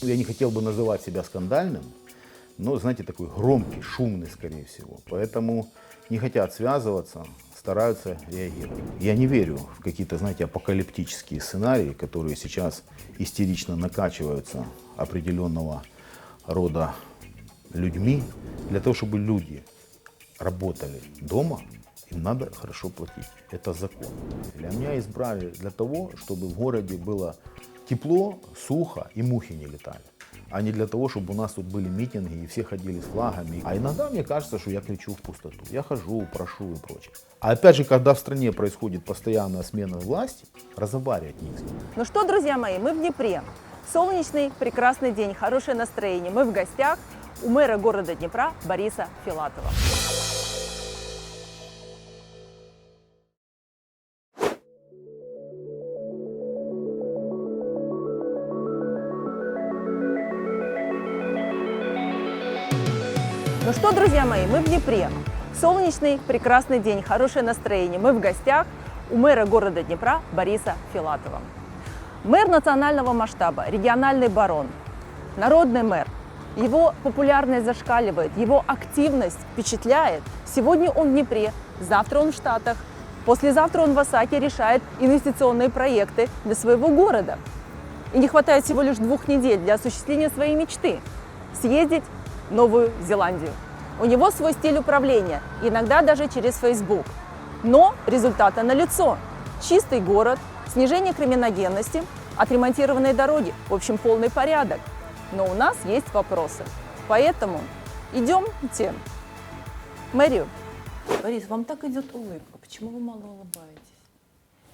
Я не хотел бы называть себя скандальным, но, знаете, такой громкий, шумный, скорее всего. Поэтому не хотят связываться, стараются реагировать. Я не верю в какие-то, знаете, апокалиптические сценарии, которые сейчас истерично накачиваются определенного рода людьми. Для того, чтобы люди работали дома, им надо хорошо платить. Это закон. Меня избрали для того, чтобы в городе было тепло, сухо и мухи не летали. А не для того, чтобы у нас тут были митинги и все ходили с флагами. А иногда мне кажется, что я кричу в пустоту. Я хожу, прошу и прочее. А опять же, когда в стране происходит постоянная смена власти, разговаривать нельзя. Ну что, друзья мои, мы в Днепре. Солнечный, прекрасный день, хорошее настроение. Мы в гостях у мэра города Днепра Бориса Филатова. Ну что, друзья мои, мы в Днепре. Солнечный, прекрасный день, хорошее настроение. Мы в гостях у мэра города Днепра Бориса Филатова. Мэр национального масштаба, региональный барон, народный мэр. Его популярность зашкаливает, его активность впечатляет. Сегодня он в Днепре, завтра он в Штатах, послезавтра он в Осаке решает инвестиционные проекты для своего города. И не хватает всего лишь 2 недель для осуществления своей мечты – съездить в Новую Зеландию. У него свой стиль управления, иногда даже через Facebook. Но результаты налицо. Чистый город, снижение криминогенности, отремонтированные дороги, в общем, полный порядок. Но у нас есть вопросы. Поэтому идемте в мэрию. Борис, вам так идет улыбка. Почему вы мало улыбаетесь?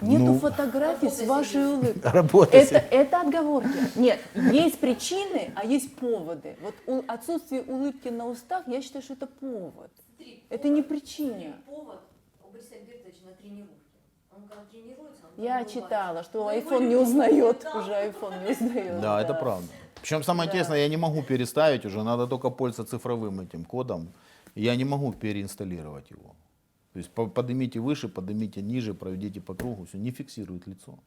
Нету фотографий с вашей улыбкой. Это отговорки. Нет, есть причины, а есть поводы. Вот отсутствие улыбки на устах, я считаю, что это повод. Это не причина. Повод у Бориса Альбертовича на тренировке. Он когда тренируется, он Я читала, что iPhone не узнает, уже iPhone не узнает. Да, это правда. Причем самое интересное, я не могу переставить уже, надо только пользоваться цифровым этим кодом. Я не могу переинсталлировать его. То есть поднимите выше, поднимите ниже, проведите по кругу, все, не фиксирует лицо.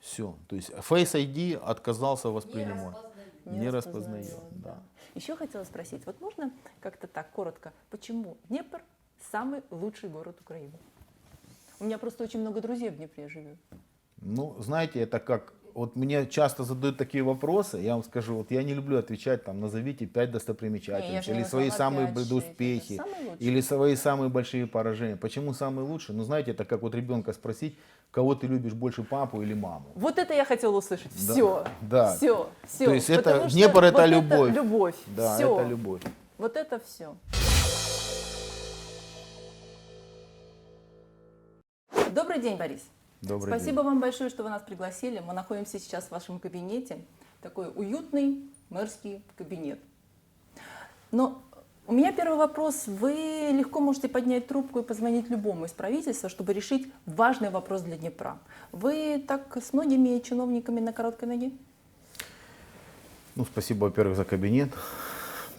Все. То есть Face ID отказался воспринимать. Не распознает. Да. Еще хотела спросить, вот можно как-то так коротко, почему Днепр самый лучший город Украины? У меня просто очень много друзей в Днепре живет. Ну, знаете, это как, вот мне часто задают такие вопросы, я вам скажу, вот я не люблю отвечать, там, назовите 5 достопримечательностей, или свои самые успехи, или свои самые большие поражения. Почему самые лучшие? Ну, знаете, это как вот ребенка спросить, кого ты любишь больше, папу или маму? Вот это я хотела услышать. Все, да. все. То есть это, Днепр это вот любовь. Это любовь. Да, все. это любовь. Вот это все. Добрый день, Борис. Добрый Спасибо день. вам большое, что вы нас пригласили. Мы находимся сейчас в вашем кабинете. Такой уютный мэрский кабинет. Но у меня первый вопрос. Вы легко можете поднять трубку и позвонить любому из правительства, чтобы решить важный вопрос для Днепра. Вы так с многими чиновниками на короткой ноге? Ну, спасибо, во-первых, за кабинет.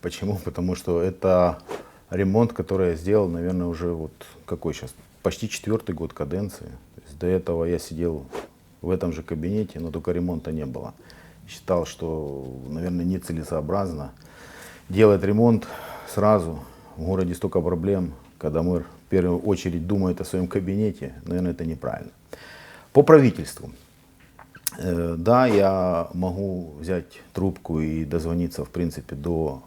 Почему? Потому что это ремонт, который я сделал, наверное, уже вот какой сейчас? Почти 4-й год каденции. То есть до этого я сидел в этом же кабинете, но только ремонта не было. Считал, что, наверное, нецелесообразно делать ремонт сразу. В городе столько проблем, когда мэр в первую очередь думает о своем кабинете, наверное, это неправильно. По правительству. Да, я могу взять трубку и дозвониться, в принципе, до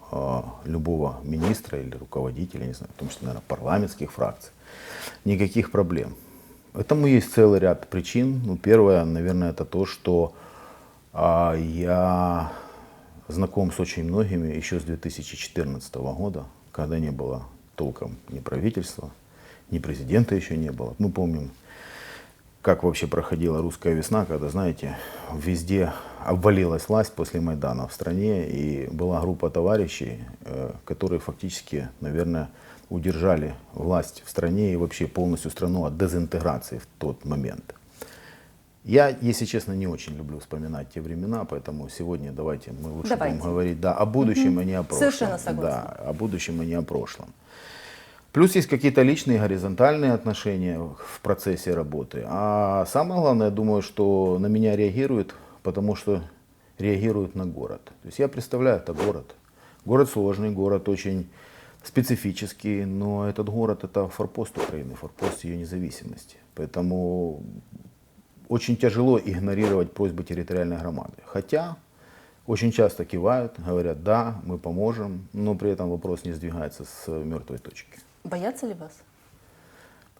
любого министра или руководителя, не знаю, в том числе, наверное, парламентских фракций. Никаких проблем. Этому есть целый ряд причин. Ну, первое, наверное, это то, что я знаком с очень многими еще с 2014 года, когда не было толком ни правительства, ни президента еще не было. Мы помним, как вообще проходила русская весна, когда, знаете, везде обвалилась власть после Майдана в стране, и была группа товарищей, которые фактически, наверное, удержали власть в стране и вообще полностью страну от дезинтеграции в тот момент. Я, если честно, не очень люблю вспоминать те времена, поэтому сегодня давайте мы лучше будем говорить о будущем, а не о прошлом. Совершенно согласна. Да, о будущем, а не о прошлом. Плюс есть какие-то личные горизонтальные отношения в процессе работы. А самое главное, я думаю, что на меня реагируют, потому что реагируют на город. То есть я представляю, это город. Город сложный, город очень специфический, но этот город — это форпост Украины, форпост ее независимости. Поэтому очень тяжело игнорировать просьбы территориальной громады. Хотя очень часто кивают, говорят, да, мы поможем, но при этом вопрос не сдвигается с мертвой точки. Боятся ли вас?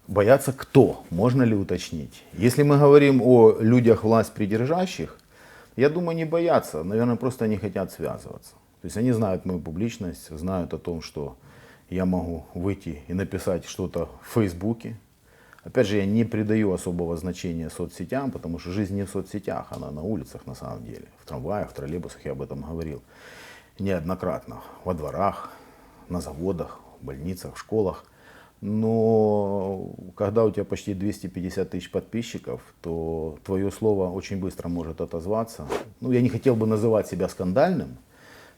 Боятся кто? Можно ли уточнить? Если мы говорим о людях власть придержащих, я думаю, не боятся, наверное, просто не хотят связываться. То есть они знают мою публичность, знают о том, что я могу выйти и написать что-то в Фейсбуке. Опять же, я не придаю особого значения соцсетям, потому что жизнь не в соцсетях, она на улицах на самом деле. В трамваях, в троллейбусах, я об этом говорил неоднократно. Во дворах, на заводах, в больницах, в школах. Но когда у тебя почти 250 тысяч подписчиков, то твое слово очень быстро может отозваться. Ну, я не хотел бы называть себя скандальным,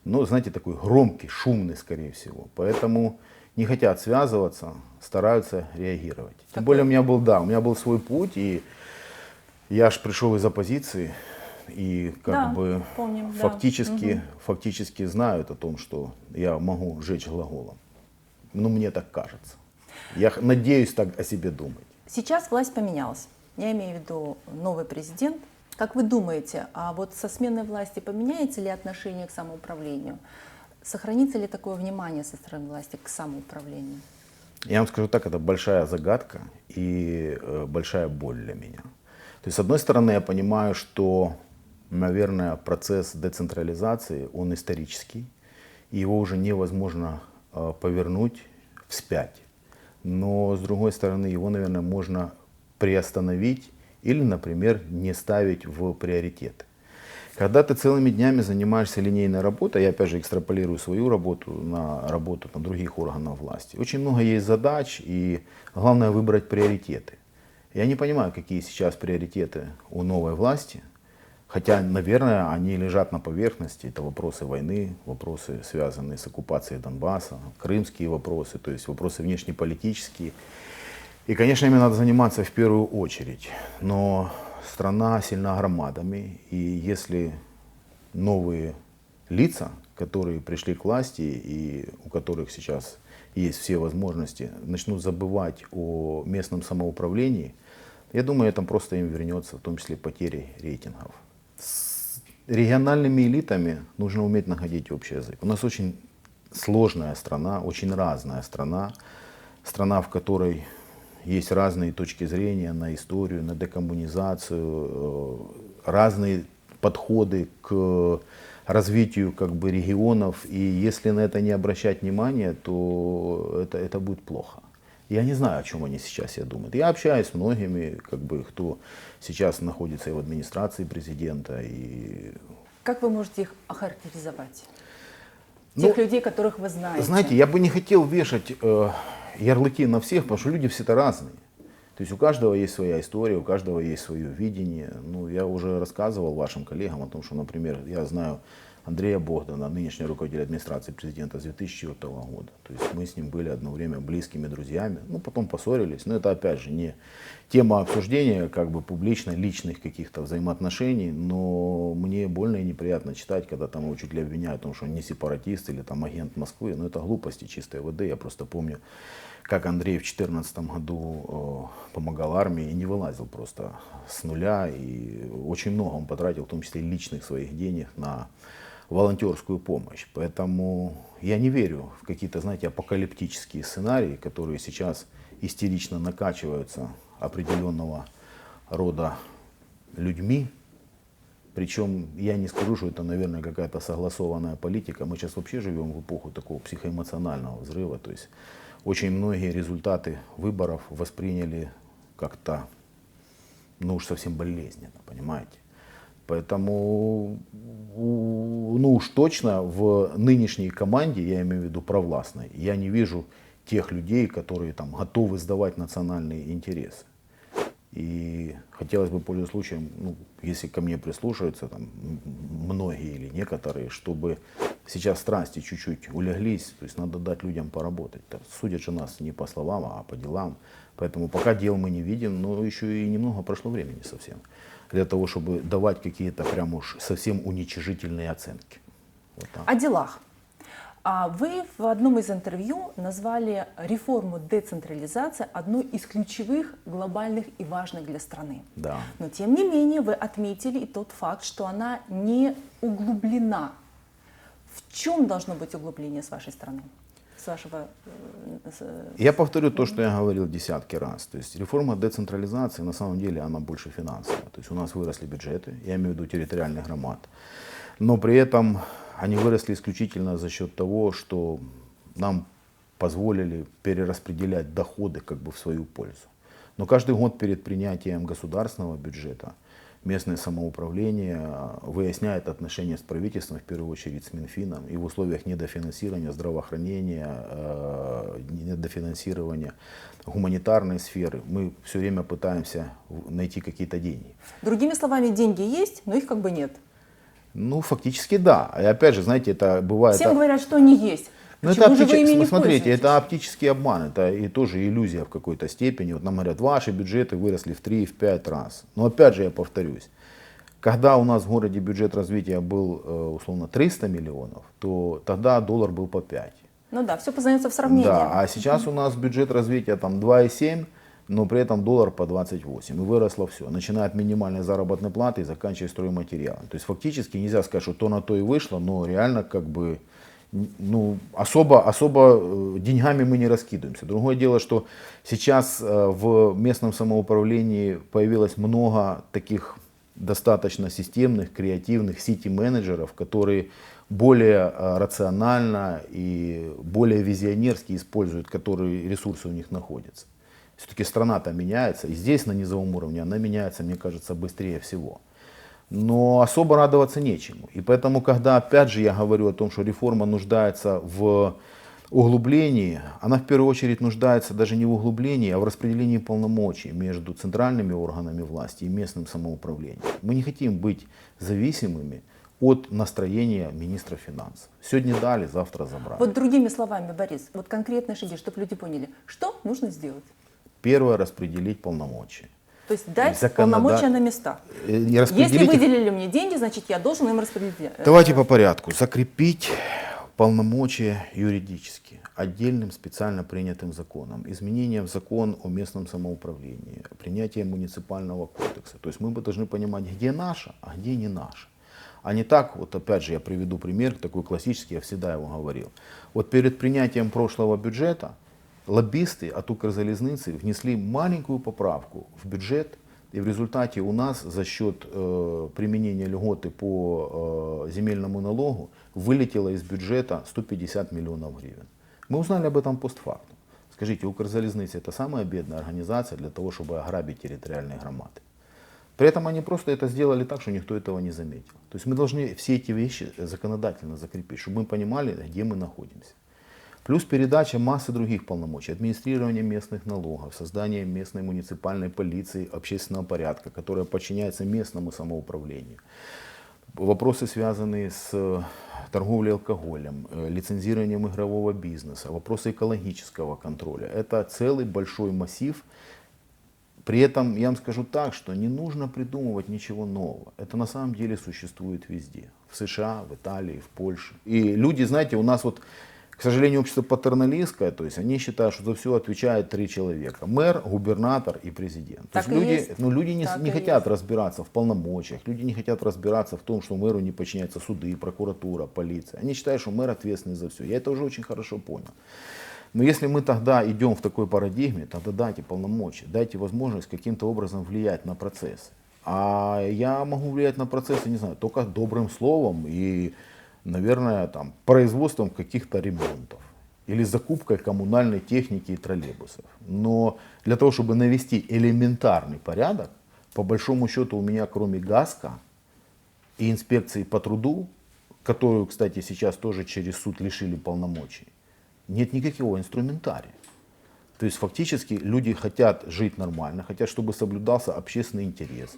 но, знаете, такой громкий, шумный, скорее всего. Поэтому не хотят связываться, стараются реагировать. Тем более у меня был свой путь, и я же пришел из оппозиции, и помним, фактически знают о том, что я могу жечь глаголом. Ну, мне так кажется. Я надеюсь так о себе думать. Сейчас власть поменялась. Я имею в виду новый президент. Как вы думаете, а вот со сменой власти поменяется ли отношение к самоуправлению? Сохранится ли такое внимание со стороны власти к самоуправлению? Я вам скажу так, это большая загадка и большая боль для меня. То есть, с одной стороны, я понимаю, что, наверное, процесс децентрализации, он исторический, и его уже невозможно повернуть вспять. Но, с другой стороны, его, наверное, можно приостановить или, например, не ставить в приоритеты. Когда ты целыми днями занимаешься линейной работой, я опять же экстраполирую свою работу на других органов власти, очень много есть задач, и главное выбрать приоритеты. Я не понимаю, какие сейчас приоритеты у новой власти, хотя, наверное, они лежат на поверхности. Это вопросы войны, вопросы, связанные с оккупацией Донбасса, крымские вопросы, то есть вопросы внешнеполитические. И, конечно, ими надо заниматься в первую очередь. Но страна сильна громадами, и если новые лица, которые пришли к власти и у которых сейчас есть все возможности, начнут забывать о местном самоуправлении, я думаю, это просто им вернется, в том числе потерей рейтингов. С региональными элитами нужно уметь находить общий язык. У нас очень сложная страна, очень разная страна, страна, в которой есть разные точки зрения на историю, на декоммунизацию, разные подходы к развитию регионов. И если на это не обращать внимания, то это будет плохо. Я не знаю, о чем они сейчас себе думают. Я общаюсь с многими, кто сейчас находится и в администрации президента. И... Как вы можете их охарактеризовать? Тех людей, которых вы знаете. Знаете, я бы не хотел вешать ярлыки на всех, потому что люди все-то разные. То есть у каждого есть своя история, у каждого есть свое видение. Ну, я уже рассказывал вашим коллегам о том, что, например, я знаю Андрея Богдана, нынешнего руководителя администрации президента, с 2004 года. То есть мы с ним были одно время близкими друзьями, потом поссорились. Но это, опять же, не тема обсуждения публично личных каких-то взаимоотношений, но мне больно и неприятно читать, когда там его чуть ли обвиняют в том, что он не сепаратист или там агент Москвы. Но это глупости чистой воды. Я просто помню, как Андрей в 2014 году помогал армии и не вылазил просто с нуля. И очень много он потратил, в том числе и личных своих денег, на волонтерскую помощь. Поэтому я не верю в какие-то, знаете, апокалиптические сценарии, которые сейчас истерично накачиваются определенного рода людьми. Причем я не скажу, что это, наверное, какая-то согласованная политика. Мы сейчас вообще живем в эпоху такого психоэмоционального взрыва. То есть очень многие результаты выборов восприняли как-то, уж совсем болезненно, понимаете. Поэтому, уж точно в нынешней команде, я имею в виду провластной, я не вижу тех людей, которые там готовы сдавать национальные интересы. И хотелось бы, пользуясь случаем, если ко мне прислушаются многие или некоторые, чтобы сейчас страсти чуть-чуть улеглись, то есть надо дать людям поработать. Судят же нас не по словам, а по делам. Поэтому пока дел мы не видим, но еще и немного прошло времени совсем. для того, чтобы давать какие-то прям уж совсем уничижительные оценки. Вот так. О делах. Вы в одном из интервью назвали реформу децентрализации одной из ключевых, глобальных и важных для страны. Да. Но тем не менее вы отметили и тот факт, что она не углублена. В чем должно быть углубление с вашей стороны? С вашего... Я повторю то, что я говорил десятки раз. То есть реформа децентрализации, на самом деле, она больше финансовая. То есть у нас выросли бюджеты, я имею в виду территориальных громад. Но при этом они выросли исключительно за счет того, что нам позволили перераспределять доходы как бы в свою пользу. Но каждый год перед принятием государственного бюджета местное самоуправление выясняет отношения с правительством, в первую очередь с Минфином, и в условиях недофинансирования здравоохранения, недофинансирования гуманитарной сферы мы все время пытаемся найти какие-то деньги. Другими словами, деньги есть, но их как бы нет. Ну, фактически да. И опять же, знаете, это бывает... Всем говорят, что они есть. Ну, Почему же это вы ими не смотрите, пользуетесь? это оптический обман, это и тоже иллюзия в какой-то степени. Вот нам говорят, ваши бюджеты выросли в 3, в 5 раз. Но опять же я повторюсь, когда у нас в городе бюджет развития был условно 300 миллионов, то тогда доллар был по 5. Ну да, все познается в сравнении. Да, а сейчас у нас бюджет развития там 2,7, но при этом доллар по 28. И выросло все, начиная от минимальной заработной платы и заканчивая стройматериалом. То есть фактически нельзя сказать, что то на то и вышло, но реально как бы ну, особо деньгами мы не раскидываемся. Другое дело, что сейчас в местном самоуправлении появилось много таких достаточно системных, креативных сити-менеджеров, которые более рационально и более визионерски используют, которые ресурсы у них находятся. Все-таки страна-то меняется, и здесь на низовом уровне она меняется, мне кажется, быстрее всего. Но особо радоваться нечему. И поэтому, когда опять же я говорю о том, что реформа нуждается в углублении, она в первую очередь нуждается даже не в углублении, а в распределении полномочий между центральными органами власти и местным самоуправлением. Мы не хотим быть зависимыми от настроения министра финансов. Сегодня дали, завтра забрали. Вот другими словами, Борис, вот конкретные шаги, чтобы люди поняли, что нужно сделать? Первое, распределить полномочия. То есть дать полномочия на места. Если выделили мне деньги, значит я должен им распределить. Давайте по порядку. Закрепить полномочия юридически отдельным специально принятым законом. Изменением в закон о местном самоуправлении, принятие муниципального кодекса. То есть мы должны понимать, где наше, а где не наше. А не так, вот опять же я приведу пример, такой классический, я всегда его говорил. Вот перед принятием прошлого бюджета лоббисты от Укрзалезницы внесли маленькую поправку в бюджет, и в результате у нас за счет применения льготы по земельному налогу вылетело из бюджета 150 миллионов гривен. Мы узнали об этом постфактум. Скажите, Укрзалезница это самая бедная организация для того, чтобы ограбить территориальные громады. При этом они просто это сделали так, что никто этого не заметил. То есть мы должны все эти вещи законодательно закрепить, чтобы мы понимали, где мы находимся. Плюс передача массы других полномочий, администрирование местных налогов, создание местной муниципальной полиции общественного порядка, которая подчиняется местному самоуправлению. Вопросы, связанные с торговлей алкоголем, лицензированием игрового бизнеса, вопросы экологического контроля. Это целый большой массив. При этом я вам скажу так, что не нужно придумывать ничего нового. Это на самом деле существует везде. В США, в Италии, в Польше. И люди, знаете, у нас вот... К сожалению, общество патерналистское, то есть они считают, что за все отвечает 3 человека. Мэр, губернатор и президент. То так есть люди не хотят есть. Разбираться в полномочиях, люди не хотят разбираться в том, что мэру не подчиняются суды, прокуратура, полиция. Они считают, что мэр ответственный за все. Я это уже очень хорошо понял. Но если мы тогда идем в такой парадигме, тогда дайте полномочия, дайте возможность каким-то образом влиять на процессы. А я могу влиять на процессы, не знаю, только добрым словом и... наверное, там, производством каких-то ремонтов или закупкой коммунальной техники и троллейбусов. Но для того, чтобы навести элементарный порядок, по большому счету у меня кроме ГАСКа и инспекции по труду, которую, кстати, сейчас тоже через суд лишили полномочий, нет никакого инструментария. То есть фактически люди хотят жить нормально, хотят, чтобы соблюдался общественный интерес,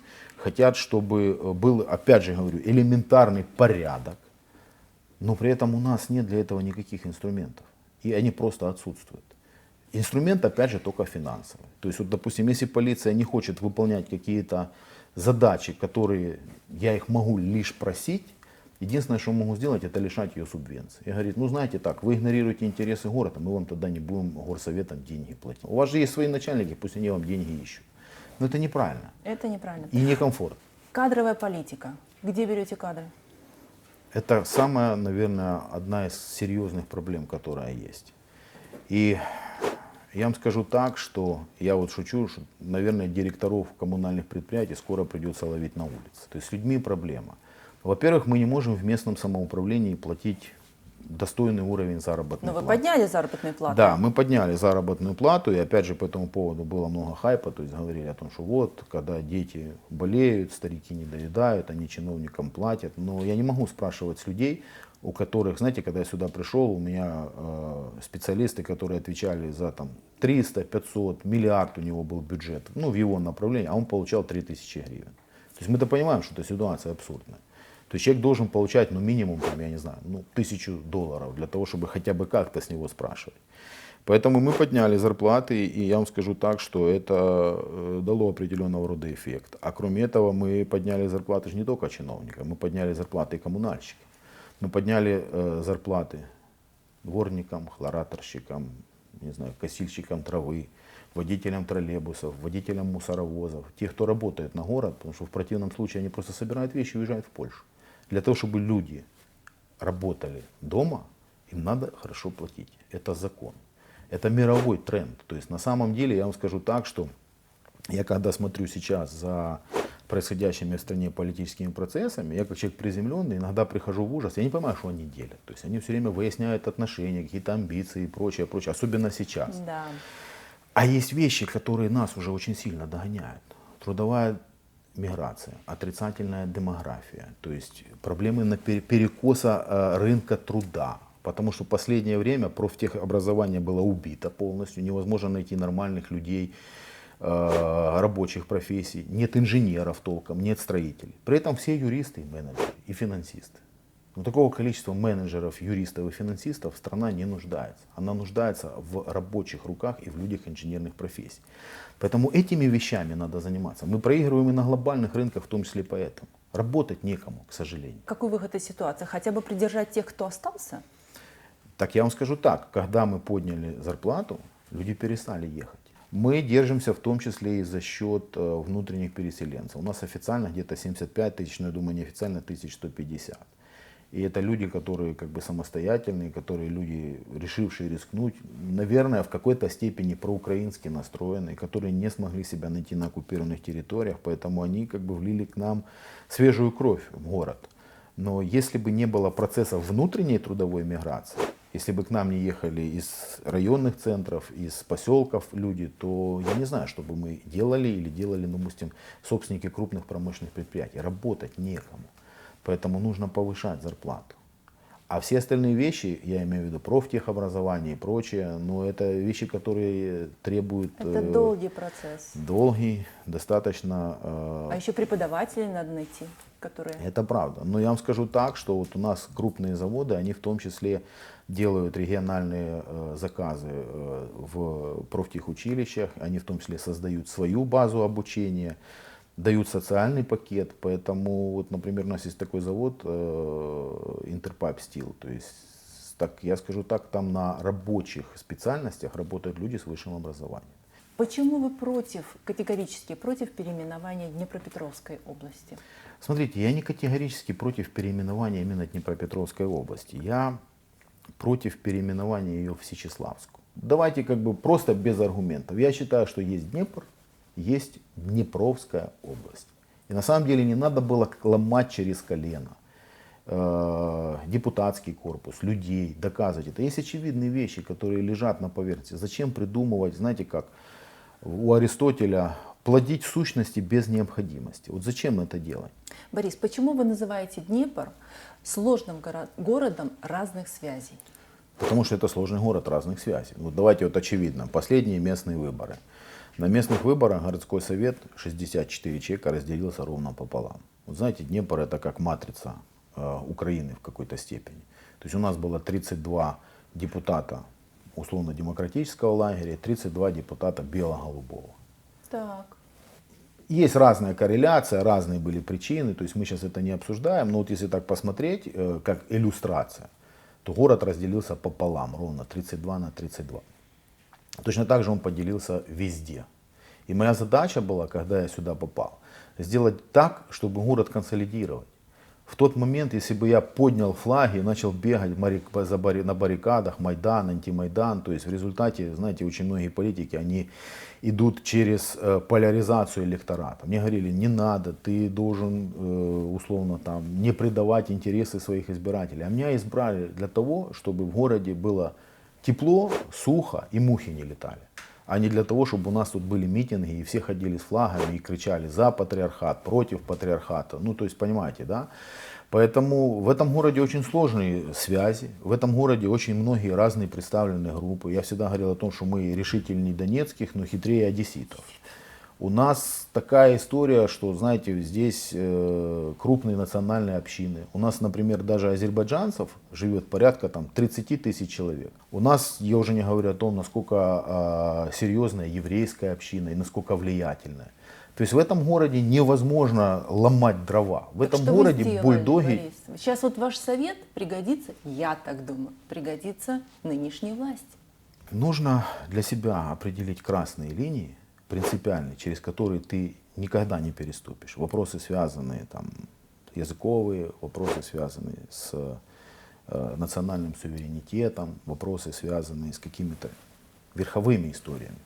хотят, чтобы был, опять же говорю, элементарный порядок. Но при этом у нас нет для этого никаких инструментов. И они просто отсутствуют. Инструмент, опять же, только финансовый. То есть, вот, допустим, если полиция не хочет выполнять какие-то задачи, которые я их могу лишь просить, единственное, что могу сделать, это лишать ее субвенций. И говорит, ну знаете так, вы игнорируете интересы города, мы вам тогда не будем горсоветам деньги платить. У вас же есть свои начальники, пусть они вам деньги ищут. Но это неправильно Это неправильно. и некомфортно. Кадровая политика. Где берете кадры? Это самая, наверное, одна из серьезных проблем, которая есть. И я вам скажу так, что я вот шучу, что, наверное, директоров коммунальных предприятий скоро придется ловить на улице. То есть с людьми проблема. Во-первых, мы не можем в местном самоуправлении платить достойный уровень заработной Но вы платы. подняли заработные платы. Да, мы подняли заработную плату, и опять же по этому поводу было много хайпа, то есть говорили о том, что вот, когда дети болеют, старики не доедают, они чиновникам платят. Но я не могу спрашивать с людей, у которых, знаете, когда я сюда пришел, у меня специалисты, которые отвечали за там 300, 500, миллиард у него был бюджет, ну в его направлении, а он получал 3000 гривен. То есть мы-то понимаем, что эта ситуация абсурдная. То есть человек должен получать, ну, минимум, там, я не знаю, ну, $1000 для того, чтобы хотя бы как-то с него спрашивать. Поэтому мы подняли зарплаты, и я вам скажу так, что это дало определенного рода эффект. А кроме этого мы подняли зарплаты же не только чиновникам, мы подняли зарплаты и коммунальщикам. Мы подняли зарплаты дворникам, хлораторщикам, не знаю, косильщикам травы, водителям троллейбусов, водителям мусоровозов, тех, кто работает на город, потому что в противном случае они просто собирают вещи и уезжают в Польшу. Для того, чтобы люди работали дома, им надо хорошо платить. Это закон. Это мировой тренд. То есть на самом деле я вам скажу так, что я когда смотрю сейчас за происходящими в стране политическими процессами, я как человек приземленный иногда прихожу в ужас, я не понимаю, что они делят. То есть они все время выясняют отношения, какие-то амбиции и прочее, прочее, особенно сейчас. Да. А есть вещи, которые нас уже очень сильно догоняют. Трудовая миграция, отрицательная демография, то есть проблемы на перекоса рынка труда. Потому что в последнее время профтехобразование было убито полностью, невозможно найти нормальных людей, рабочих профессий, нет инженеров толком, нет строителей. При этом все юристы и менеджеры, и финансисты. Но такого количества менеджеров, юристов и финансистов страна не нуждается. Она нуждается в рабочих руках и в людях инженерных профессий. Поэтому этими вещами надо заниматься. Мы проигрываем и на глобальных рынках, в том числе поэтому. Работать некому, к сожалению. Какой выход из ситуации? Хотя бы придержать тех, кто остался? Так я вам скажу так, когда мы подняли зарплату, люди перестали ехать. Мы держимся в том числе и за счет внутренних переселенцев. У нас официально где-то 75 тысяч, но я думаю неофициально 1150. И это люди, которые как бы самостоятельные, которые люди, решившие рискнуть, наверное, в какой-то степени проукраински настроенные, которые не смогли себя найти на оккупированных территориях, поэтому они как бы влили к нам свежую кровь в город. Но если бы не было процесса внутренней трудовой миграции, если бы к нам не ехали из районных центров, из поселков люди, то я не знаю, что бы мы делали или делали, ну, допустим, собственники крупных промышленных предприятий. Работать некому. Поэтому нужно повышать зарплату. А все остальные вещи, я имею в виду профтехобразование и прочее, но это вещи, которые требуют... Это долгий процесс. Долгий, достаточно... А еще преподавателей надо найти, которые... Это правда. Но я вам скажу так, что вот у нас крупные заводы, они в том числе делают региональные заказы в профтехучилищах, они в том числе создают свою базу обучения, дают социальный пакет, поэтому, вот, например, у нас есть такой завод Интерпайп Стил, то есть, так, я скажу так, там на рабочих специальностях работают люди с высшим образованием. Почему вы категорически против переименования Днепропетровской области? Смотрите, я не категорически против переименования именно Днепропетровской области, я против переименования ее в Сечеславскую. Давайте как бы просто без аргументов. Я считаю, что есть Днепр, есть Днепровская область. И на самом деле не надо было ломать через колено депутатский корпус, людей, доказывать это. Есть очевидные вещи, которые лежат на поверхности. Зачем придумывать, знаете как, у Аристотеля плодить сущности без необходимости. Вот зачем это делать? Борис, почему вы называете Днепр сложным городом разных связей? Потому что это сложный город разных связей. Вот давайте вот очевидно. Последние местные выборы. На местных выборах городской совет 64 человека разделился ровно пополам. Вот знаете, Днепр это как матрица Украины в какой-то степени. То есть у нас было 32 депутата условно-демократического лагеря, 32 депутата бело-голубого. Так. Есть разная корреляция, разные были причины, то есть мы сейчас это не обсуждаем, но вот если так посмотреть, как иллюстрация, то город разделился пополам, ровно 32/32. Точно так же он поделился везде. И моя задача была, когда я сюда попал, сделать так, чтобы город консолидировать. В тот момент, если бы я поднял флаги и начал бегать на баррикадах, Майдан, антимайдан, то есть в результате, знаете, очень многие политики, они идут через поляризацию электората. Мне говорили, не надо, ты должен условно там не предавать интересы своих избирателей. А меня избрали для того, чтобы в городе было тепло, сухо и мухи не летали. А не для того, чтобы у нас тут были митинги и все ходили с флагами и кричали за патриархат, против патриархата. Ну, то есть, понимаете, да? Поэтому в этом городе очень сложные связи, в этом городе очень многие разные представленные группы. Я всегда говорил о том, что мы решительнее донецких, но хитрее одесситов. У нас такая история, что, знаете, здесь крупные национальные общины. У нас, например, даже азербайджанцев живет порядка там 30 тысяч человек. У нас, я уже не говорю о том, насколько серьезная еврейская община и насколько влиятельная. То есть в этом городе невозможно ломать дрова. В этом Что городе вы сделали, бульдоги... Борис? Сейчас вот ваш совет пригодится, я так думаю, пригодится нынешней власти. Нужно для себя определить красные линии, принципиальные, через которые ты никогда не переступишь. Вопросы, связанные там, языковые, вопросы, связанные с национальным суверенитетом, вопросы, связанные с какими-то верховыми историями.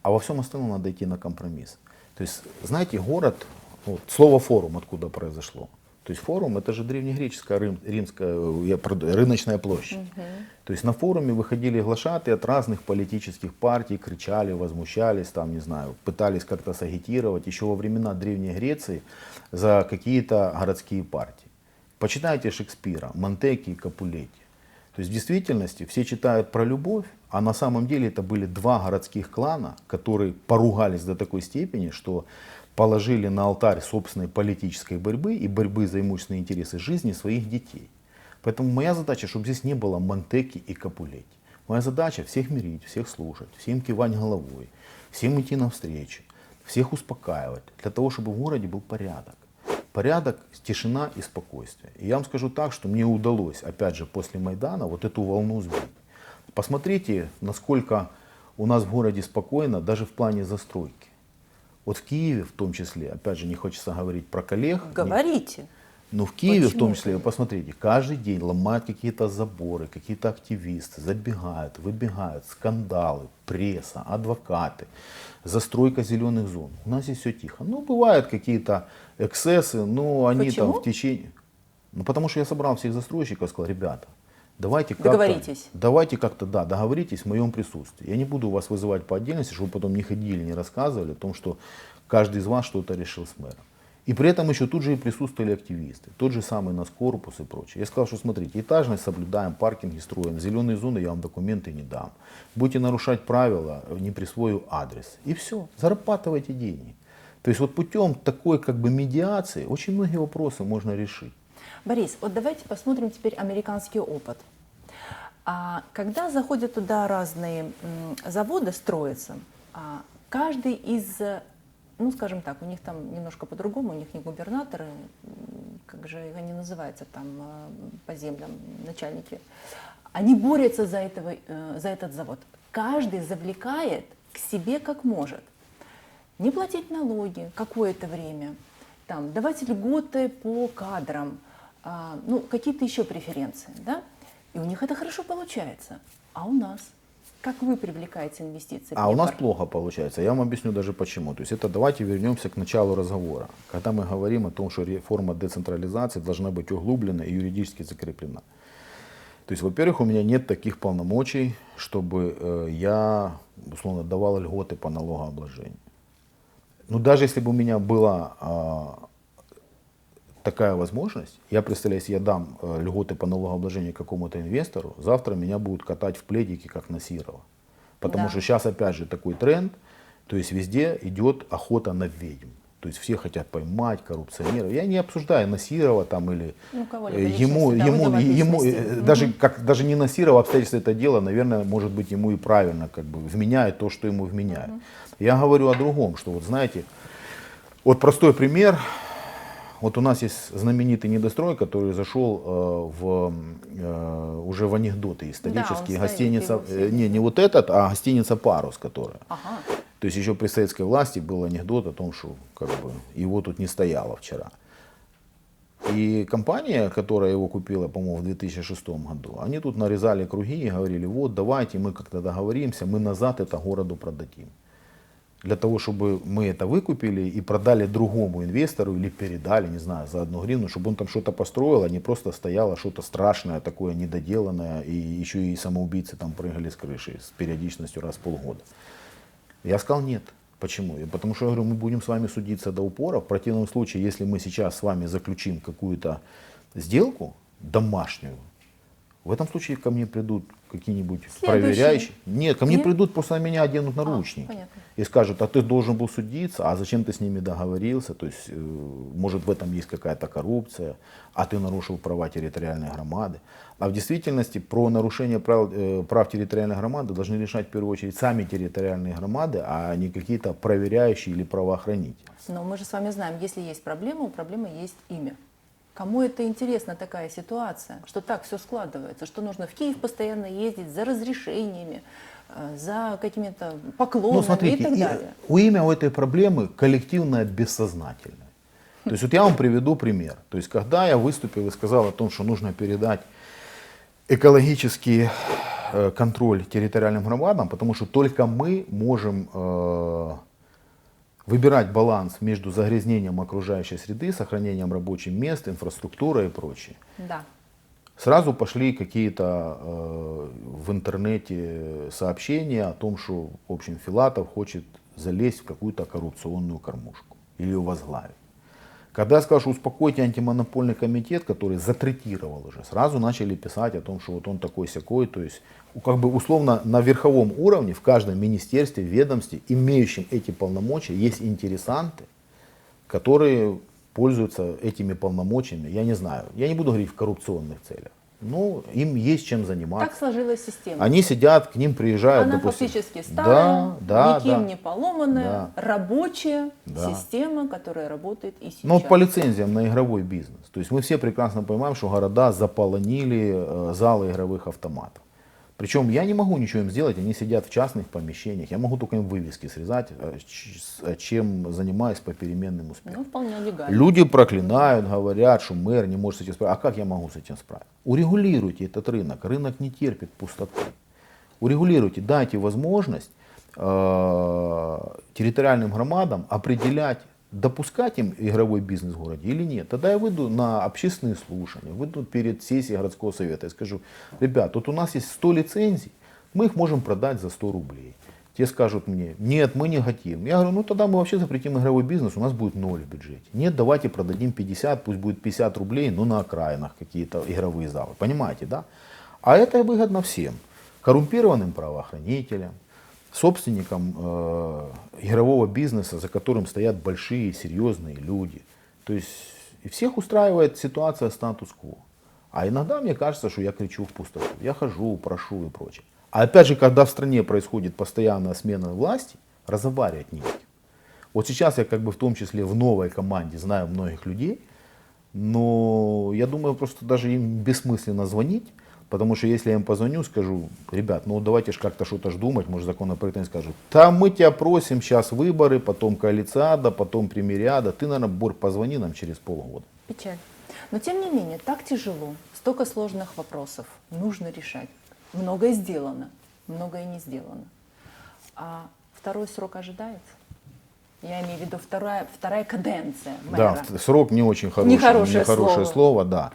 А во всем остальном надо идти на компромисс. То есть, знаете, город, вот, слово форум откуда произошло. То есть форум это же древнегреческая рыночная площадь. То есть на форуме выходили глашатые от разных политических партий, кричали, возмущались, там, не знаю, пытались как-то сагитировать еще во времена Древней Греции за какие-то городские партии. Почитайте Шекспира, Монтеки и Капулетти. То есть в действительности все читают про любовь, а на самом деле это были два городских клана, которые поругались до такой степени, что положили на алтарь собственной политической борьбы и борьбы за имущественные интересы жизни своих детей. Поэтому моя задача, чтобы здесь не было Монтеки и Капулетти. Моя задача всех мирить, всех слушать, всем кивать головой, всем идти навстречу, всех успокаивать, для того, чтобы в городе был порядок. Порядок, тишина и спокойствие. И я вам скажу так, что мне удалось, опять же, после Майдана вот эту волну сбить. Посмотрите, насколько у нас в городе спокойно, даже в плане застройки. Вот в Киеве в том числе, опять же, не хочется говорить про коллег. Говорите. Но в Киеве Почему? в том числе, вы посмотрите, каждый день ломают какие-то заборы, какие-то активисты, забегают, выбегают, скандалы, пресса, адвокаты, застройка зеленых зон. У нас здесь все тихо. Ну, бывают какие-то эксцессы, но они Почему? там в течение... Ну, потому что я собрал всех застройщиков и сказал, ребята, давайте как-то, да, договоритесь в моем присутствии. Я не буду вас вызывать по отдельности, чтобы вы потом не ходили, не рассказывали о том, что каждый из вас что-то решил с мэром. И при этом еще тут же и присутствовали активисты, тот же самый Наскорпус и прочее. Я сказал, что смотрите, этажность соблюдаем, паркинги строим, зеленые зоны я вам документы не дам. Будете нарушать правила, не присвою адрес. И все, зарабатывайте деньги. То есть вот путем такой как бы медиации очень многие вопросы можно решить. Борис, вот давайте посмотрим теперь американский опыт. Когда заходят туда разные заводы строятся, каждый из, ну скажем так, у них там немножко по-другому, у них не губернаторы, как же они называются там по землям, начальники, они борются за этот завод. Каждый завлекает к себе как может. Не платить налоги какое-то время, там, давать льготы по кадрам, ну, какие-то еще преференции, да? И у них это хорошо получается. А у нас? Как вы привлекаете инвестиции? А у нас плохо получается. Я вам объясню даже почему. То есть это давайте вернемся к началу разговора. Когда мы говорим о том, что реформа децентрализации должна быть углублена и юридически закреплена. То есть, во-первых, у меня нет таких полномочий, чтобы я, условно, давал льготы по налогообложению. Но даже если бы у меня была такая возможность, я представляю, если я дам льготы по налогообложению какому-то инвестору, завтра меня будут катать в пледике, как Насирова. Потому что сейчас опять же такой тренд, то есть везде идет охота на ведьм. То есть все хотят поймать коррупционеров. Я не обсуждаю Насирова там или даже не Насирова, обстоятельства это дело, наверное, может быть ему и правильно как бы вменяет то, что ему вменяют. Я говорю о другом, что вот знаете, Вот простой пример. Вот у нас есть знаменитый недострой, который зашел уже в анекдоты исторические. Да, он стоит, Гостиница, его все не вот этот, а гостиница «Парус», которая. Ага. То есть еще при советской власти был анекдот о том, что как бы, его тут не стояло вчера. И компания, которая его купила, по-моему, в 2006 году, они тут нарезали круги и говорили, вот давайте мы как-то договоримся, мы назад это городу продадим. Для того, чтобы мы это выкупили и продали другому инвестору или передали, не знаю, за 1 гривну, чтобы он там что-то построил, а не просто стояло что-то страшное, такое недоделанное, и еще и самоубийцы там прыгали с крыши с периодичностью раз в полгода. Я сказал нет. Почему? Потому что я говорю, мы будем с вами судиться до упора. В противном случае, если мы сейчас с вами заключим какую-то сделку домашнюю, в этом случае ко мне придут какие-нибудь проверяющие. Нет, ко мне придут, просто на меня оденут наручники. Понятно. И скажут, а ты должен был судиться, а зачем ты с ними договорился? То есть, может, в этом есть какая-то коррупция, а ты нарушил права территориальной громады. А в действительности про нарушение прав территориальной громады должны решать в первую очередь сами территориальные громады, а не какие-то проверяющие или правоохранители. Но мы же с вами знаем, если есть проблема, у проблемы есть имя. Кому это интересна такая ситуация, что так все складывается, что нужно в Киев постоянно ездить за разрешениями, за какими-то поклонами Ну, смотрите, и так далее. имя у этой проблемы коллективное бессознательное. То есть вот я вам приведу пример. То есть когда я выступил и сказал о том, что нужно передать экологический контроль территориальным громадам, потому что только мы можем выбирать баланс между загрязнением окружающей среды, сохранением рабочих мест, инфраструктурой и прочее. Да. Сразу пошли какие-то в интернете сообщения о том, что, в общем, Филатов хочет залезть в какую-то коррупционную кормушку или ее возглавить. Когда я сказал, что успокойте антимонопольный комитет, который затретировал уже, сразу начали писать о том, что вот он такой-сякой, то есть как бы условно на верховом уровне в каждом министерстве, ведомстве, имеющем эти полномочия, есть интересанты, которые пользуются этими полномочиями, я не знаю, я не буду говорить в коррупционных целях, но им есть чем заниматься. Так сложилась система. Они сидят, к ним приезжают, Она допустим. фактически старая, никем да, не поломанная, да. рабочая Да. система, которая работает и сейчас. Но по лицензиям на игровой бизнес. То есть мы все прекрасно понимаем, что города заполонили залы игровых автоматов. Причем я не могу ничего им сделать, они сидят в частных помещениях. Я могу только им вывески срезать, чем занимаюсь по переменным успехам. Ну, вполне легально. Люди проклинают, говорят, что мэр не может с этим справиться. А как я могу с этим справиться? Урегулируйте этот рынок. Рынок не терпит пустоты. Урегулируйте, дайте возможность территориальным громадам определять, допускать им игровой бизнес в городе или нет. Тогда я выйду на общественные слушания, выйду перед сессией городского совета и скажу, ребят, вот у нас есть 100 лицензий, мы их можем продать за 100 рублей. Те скажут мне, нет, мы не хотим. Я говорю, ну тогда мы вообще запретим игровой бизнес, у нас будет 0 в бюджете. Нет, давайте продадим 50, пусть будет 50 рублей, но на окраинах какие-то игровые залы. Понимаете, да? А это выгодно всем. Коррумпированным правоохранителям, собственникам игрового бизнеса, за которым стоят большие, серьезные люди. То есть и всех устраивает ситуация статус-кво. А иногда мне кажется, что я кричу в пустоту. Я хожу, прошу и прочее. А опять же, когда в стране происходит постоянная смена власти, разговаривать не с кем. Вот сейчас я как бы в том числе в новой команде знаю многих людей, но я думаю, просто даже им бессмысленно звонить, потому что если я им позвоню, скажу, ребят, ну давайте же как-то что-то ж думать, может законопроект скажут, да мы тебя просим, сейчас выборы, потом коалициада, потом премириада, ты, наверное, Борь, позвони нам через полгода. Печаль. Но тем не менее, так тяжело, столько сложных вопросов нужно решать. Многое сделано, многое не сделано. А второй срок ожидается? Я имею в виду вторая каденция мэра. Да, срок не очень хороший, Нехорошее слово, да.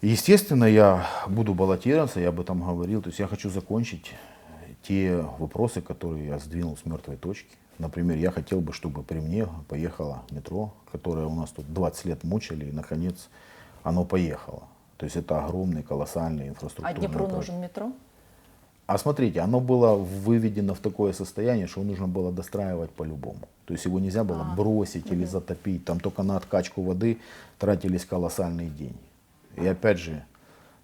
Естественно, я буду баллотироваться, я об этом говорил. То есть я хочу закончить те вопросы, которые я сдвинул с мертвой точки. Например, я хотел бы, чтобы при мне поехало метро, которое у нас тут 20 лет мучили, и наконец оно поехало. То есть это огромный, колоссальный инфраструктурный А Днепру проект. нужен метро? А смотрите, оно было выведено в такое состояние, что нужно было достраивать по-любому. То есть его нельзя было бросить или затопить. Там только на откачку воды тратились колоссальные деньги. И опять же,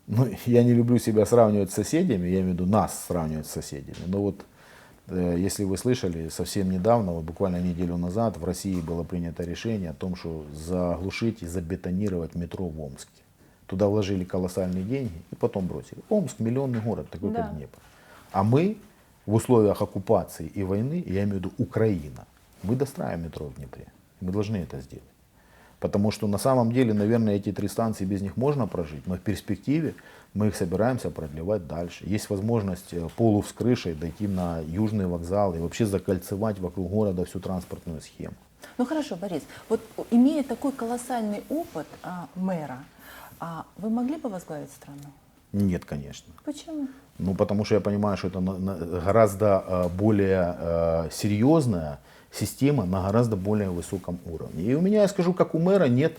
ну, я не люблю себя сравнивать с соседями, я имею в виду нас сравнивать с соседями. Но вот Если вы слышали, совсем недавно, вот буквально неделю назад, в России было принято решение о том, что заглушить и забетонировать метро в Омске. Туда вложили колоссальные деньги и потом бросили. Омск — миллионный город, такой Да. как Днепр. А мы в условиях оккупации и войны, я имею в виду Украина, мы достраиваем метро в Днепре. Мы должны это сделать. Потому что на самом деле, наверное, эти 3 станции, без них можно прожить, но в перспективе мы их собираемся продлевать дальше. Есть возможность полу с крышей дойти на Южный вокзал и вообще закольцевать вокруг города всю транспортную схему. Ну хорошо, Борис, вот имея такой колоссальный опыт мэра, вы могли бы возглавить страну? Нет, конечно. Почему? Ну, потому что я понимаю, что это гораздо более серьезная система на гораздо более высоком уровне. И у меня, я скажу, как у мэра, нет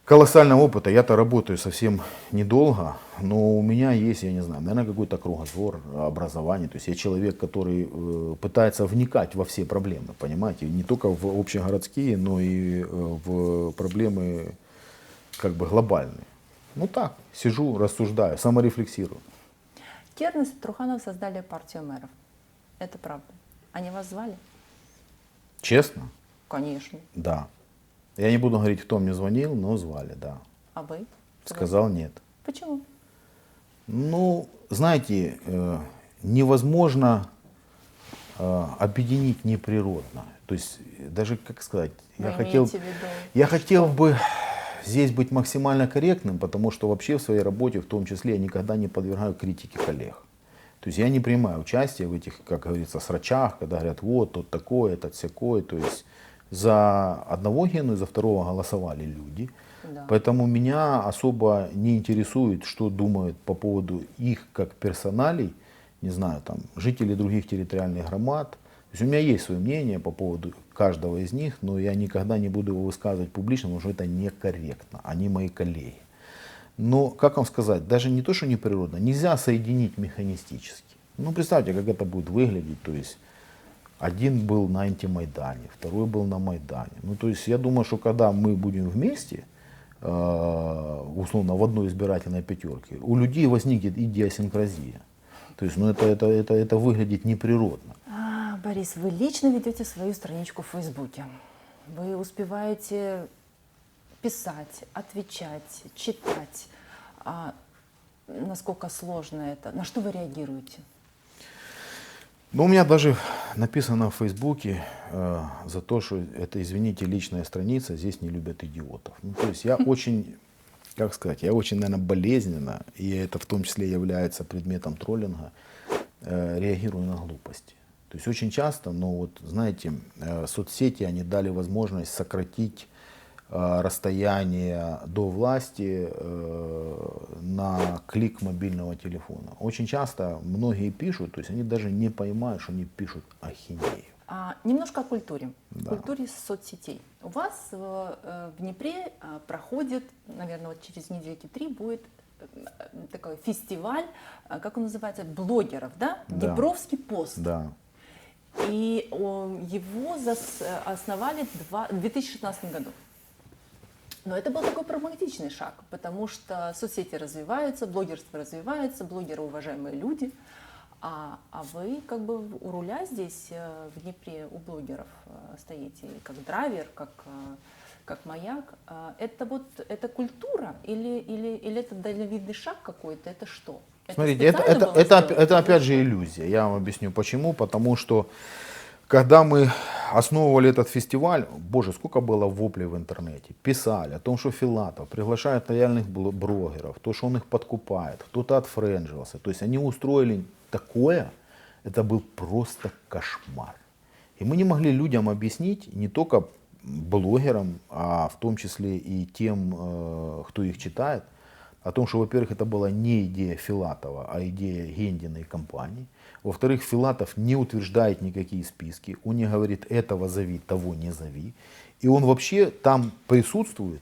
колоссального опыта. Я-то работаю совсем недолго, но у меня есть, я не знаю, наверное, какой-то кругозор, образование. То есть я человек, который пытается вникать во все проблемы, понимаете, не только в общегородские, но и в проблемы как бы глобальные. Ну так, сижу, рассуждаю, саморефлексирую. Кернес и Труханов создали партию мэров. Это правда. Они вас звали? Честно? Конечно. Да. Я не буду говорить, кто мне звонил, но звали, да. А вы? Сказал нет. Почему? Ну, знаете, невозможно объединить неприродно. То есть, даже, как сказать, Вы я имеете в виду? хотел бы здесь быть максимально корректным, потому что вообще в своей работе, в том числе, я никогда не подвергаю критике коллег. То есть я не принимаю участие в этих, как говорится, срачах, когда говорят, вот, тот такой, этот всякой. То есть за одного Гену и за второго голосовали люди. Да. Поэтому меня особо не интересует, что думают по поводу их как персоналей, не знаю, там, жителей других территориальных громад. То есть у меня есть свое мнение по поводу каждого из них, но я никогда не буду его высказывать публично, потому что это некорректно. Они мои коллеги. Но, как вам сказать, даже не то, что неприродно, нельзя соединить механистически. Ну, представьте, как это будет выглядеть. То есть один был на антимайдане, второй был на Майдане. Ну, то есть я думаю, что когда мы будем вместе, условно, в одной избирательной пятерке, у людей возникнет идиосинкразия. То есть, ну, это выглядит неприродно. Борис, вы лично ведете свою страничку в Фейсбуке. Вы успеваете писать, отвечать, читать. Насколько сложно это? На что вы реагируете? Ну, у меня даже написано в Фейсбуке за то, что это, извините, личная страница, здесь не любят идиотов. Ну, то есть я очень, как сказать, я очень, наверное, болезненно, и это в том числе является предметом троллинга, реагирую на глупости. То есть очень часто, ну вот, знаете, соцсети, они дали возможность сократить расстояние до власти на клик мобильного телефона. Очень часто многие пишут, то есть они даже не понимают, что они пишут ахинею. Немножко о культуре. Да. Культуре соцсетей. У вас в Днепре проходит, наверное, вот через недельки 3 будет такой фестиваль, как он называется, блогеров, да? Да. Днепровский пост. Да. И его основали в 2016 году. Но это был такой прагматичный шаг, потому что соцсети развиваются, блогерство развивается, блогеры уважаемые люди. А вы как бы у руля здесь, в Днепре, у блогеров стоите, как драйвер, как маяк. Это культура или это дальновидный шаг какой-то? Это что? Смотрите, это опять же иллюзия. Я вам объясню почему. Потому что когда мы основывали этот фестиваль, боже, сколько было воплей в интернете. Писали о том, что Филатов приглашает лояльных блогеров, то, что он их подкупает, кто-то отфренджился. То есть они устроили такое, это был просто кошмар. И мы не могли людям объяснить, не только блогерам, а в том числе и тем, кто их читает, о том, что, во-первых, это была не идея Филатова, а идея Гендиной компании. Во-вторых, Филатов не утверждает никакие списки. Он не говорит, этого зови, того не зови. И он вообще там присутствует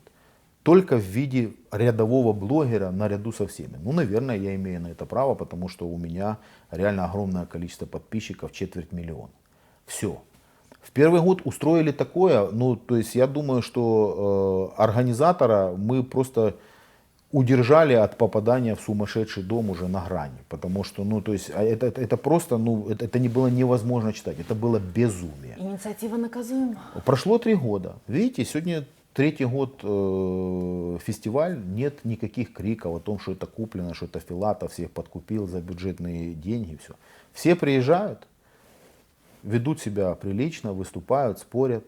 только в виде рядового блогера наряду со всеми. Ну, наверное, я имею на это право, потому что у меня реально огромное количество подписчиков, 250 000. Все. В первый год устроили такое, ну, то есть я думаю, что организатора мы просто удержали от попадания в сумасшедший дом уже на грани. Потому что, ну, то есть, это просто, ну, это не было невозможно читать, это было безумие. Инициатива наказуема. Прошло 3 года. Видите, сегодня 3-й год фестиваль, нет никаких криков о том, что это куплено, что это Филатов всех подкупил за бюджетные деньги, все. Все приезжают, ведут себя прилично, выступают, спорят.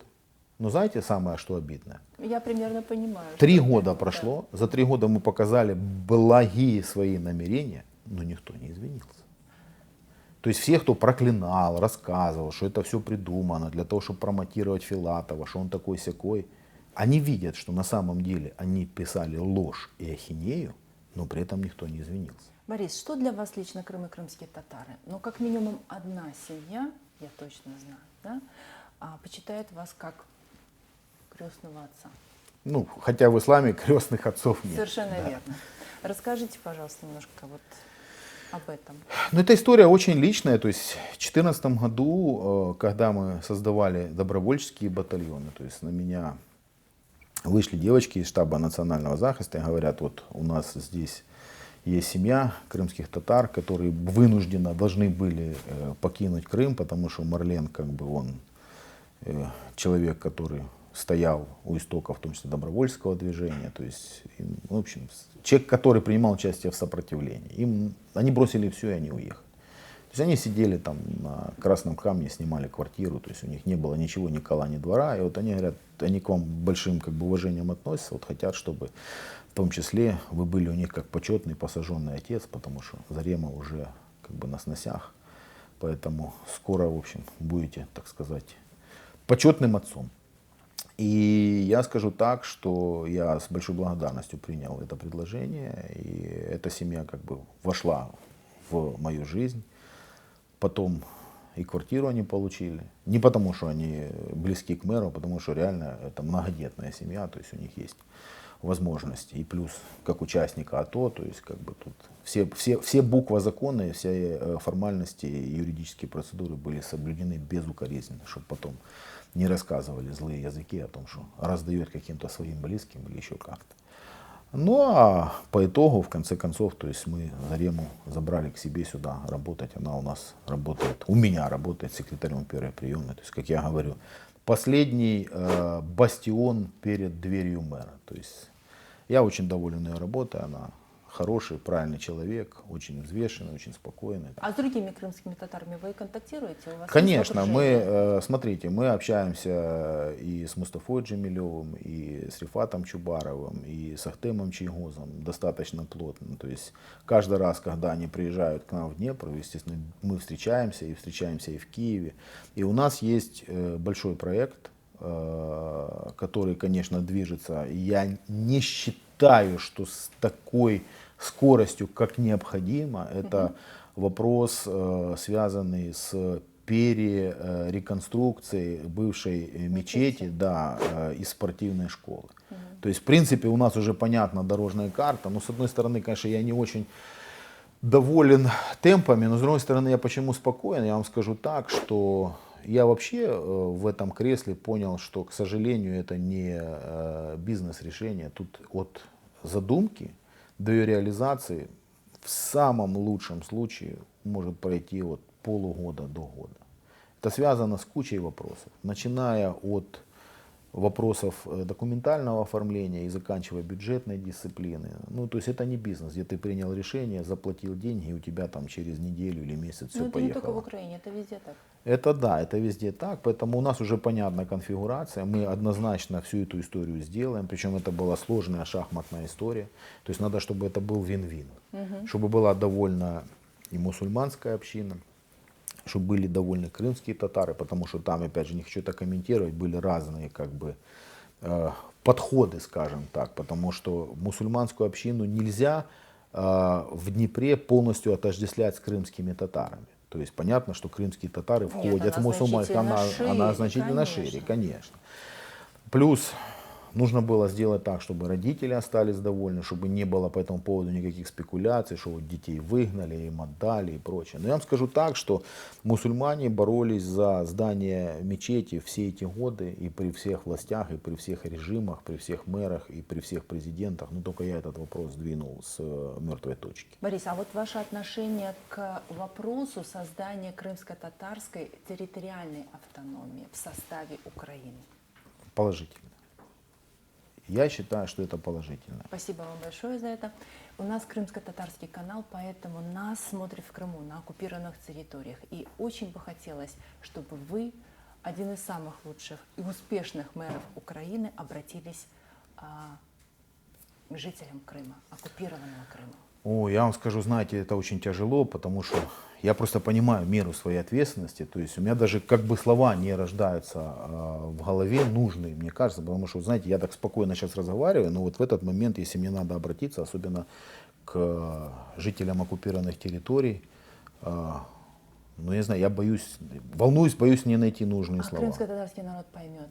Но знаете самое, что обидное? Я примерно понимаю. 3 что года это, прошло, за 3 года мы показали благие свои намерения, но никто не извинился. То есть все, кто проклинал, рассказывал, что это все придумано для того, чтобы промотировать Филатова, что он такой-сякой, они видят, что на самом деле они писали ложь и ахинею, но при этом никто не извинился. Борис, что для вас лично Крым и крымские татары? Ну, как минимум одна семья, я точно знаю, да, почитает вас как крестного отца. Ну, хотя в исламе крестных отцов нет. Совершенно Да. верно. Расскажите, пожалуйста, немножко вот об этом. Ну, эта история очень личная. То есть в 2014 году, когда мы создавали добровольческие батальоны, то есть на меня вышли девочки из штаба национального захиста и говорят, вот у нас здесь есть семья крымских татар, которые вынужденно должны были покинуть Крым, потому что Марлен, как бы он человек, который стоял у истоков, в том числе добровольческого движения, то есть, в общем, человек, который принимал участие в сопротивлении. Они бросили все, и они уехали. То есть они сидели там на Красном Камне, снимали квартиру, то есть у них не было ничего, ни кола, ни двора, и вот они говорят, они к вам большим как бы уважением относятся, вот хотят, чтобы в том числе вы были у них как почетный посаженный отец, потому что Зарема уже как бы на сносях, поэтому скоро, в общем, будете, так сказать, почетным отцом. И я скажу так, что я с большой благодарностью принял это предложение, и эта семья как бы вошла в мою жизнь. Потом и квартиру они получили. Не потому, что они близки к мэру, а потому что реально это многодетная семья, то есть у них есть возможности. И плюс, как участника АТО, то есть как бы тут все буквы закона и все формальности и юридические процедуры были соблюдены безукоризненно, чтобы потом не рассказывали злые языки о том, что раздает каким-то своим близким или еще как-то. Ну а по итогу, в конце концов, то есть мы Зарему забрали к себе сюда работать. Она у нас работает, у меня работает секретарем первой приемной. То есть, как я говорю, последний бастион перед дверью мэра. То есть я очень доволен ее работой, она хороший, правильный человек, очень взвешенный, очень спокойный. А с другими крымскими татарами вы контактируете? У вас Конечно, есть мы, смотрите, мы общаемся и с Мустафой Джемилевым, и с Рифатом Чубаровым, и с Ахтемом Чайгозом достаточно плотно. То есть каждый раз, когда они приезжают к нам в Днепр, естественно, мы встречаемся и в Киеве. И у нас есть большой проект, который, конечно, движется. Я не считаю, что с такой скоростью, как необходимо, это вопрос, связанный с перереконструкцией бывшей мечети, да, и спортивной школы. То есть, в принципе, у нас уже понятна дорожная карта, но, с одной стороны, конечно, я не очень доволен темпами, но, с другой стороны, я почему спокоен, я вам скажу так, что я вообще в этом кресле понял, что, к сожалению, это не бизнес-решение. Тут от задумки до ее реализации в самом лучшем случае может пройти от полугода до года. Это связано с кучей вопросов, начиная от вопросов документального оформления и заканчивая бюджетной дисциплины. Ну, то есть это не бизнес, где ты принял решение, заплатил деньги, и у тебя там через неделю или месяц все это поехало. не только в Украине, это везде так. Это да, это везде так, поэтому у нас уже понятна конфигурация, мы однозначно всю эту историю сделаем, причем это была сложная шахматная история, то есть надо, чтобы это был вин-вин, чтобы была довольна и мусульманская община, чтобы были довольны крымские татары, потому что там, опять же, не хочу это комментировать, были разные как бы подходы, скажем так, потому что мусульманскую общину нельзя в Днепре полностью отождествлять с крымскими татарами. То есть понятно, что крымские татары входят в мусульманскую, она значительно шире, конечно. Плюс нужно было сделать так, чтобы родители остались довольны, чтобы не было по этому поводу никаких спекуляций, что вот детей выгнали, им отдали и прочее. Но я вам скажу так, что мусульмане боролись за здание мечети все эти годы и при всех властях, и при всех режимах, при всех мэрах, и при всех президентах. Но только я этот вопрос сдвинул с мертвой точки. Борис, а вот ваше отношение к вопросу создания крымско-татарской территориальной автономии в составе Украины? Положительно. Я считаю, что это положительно. Спасибо вам большое за это. У нас крымско-татарский канал, поэтому нас смотрят в Крыму, на оккупированных территориях. И очень бы хотелось, чтобы вы, один из самых лучших и успешных мэров Украины, обратились к жителям Крыма, оккупированного Крыма. О, я вам скажу, знаете, это очень тяжело, потому что я просто понимаю меру своей ответственности. То есть у меня даже как бы слова не рождаются в голове нужные, мне кажется, потому что, знаете, я так спокойно сейчас разговариваю, но вот в этот момент, если мне надо обратиться, особенно к жителям оккупированных территорий, ну, я знаю, я боюсь, волнуюсь, боюсь не найти нужные А слова. крымско-татарский народ поймет.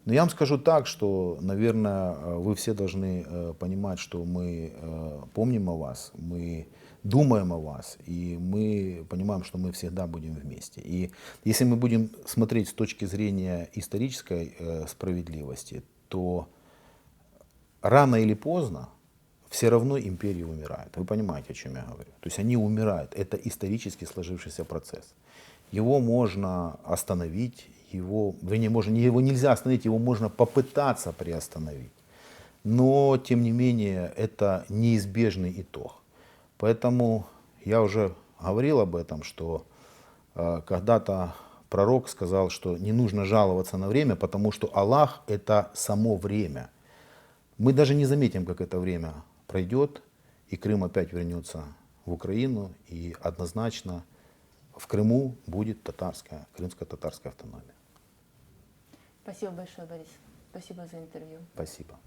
Но я вам скажу так, что, наверное, вы все должны понимать, что мы помним о вас, мы думаем о вас, и мы понимаем, что мы всегда будем вместе. И если мы будем смотреть с точки зрения исторической справедливости, то рано или поздно все равно империи умирают. Вы понимаете, о чем я говорю? То есть они умирают. Это исторически сложившийся процесс. Его можно остановить, его нельзя остановить, его можно попытаться приостановить. Но, тем не менее, это неизбежный итог. Поэтому я уже говорил об этом, что когда-то пророк сказал, что не нужно жаловаться на время, потому что Аллах — это само время. Мы даже не заметим, как это время пройдет, и Крым опять вернется в Украину, и однозначно в Крыму будет крымско-татарская автономия. Спасибо большое, Борис. Спасибо за интервью. Спасибо.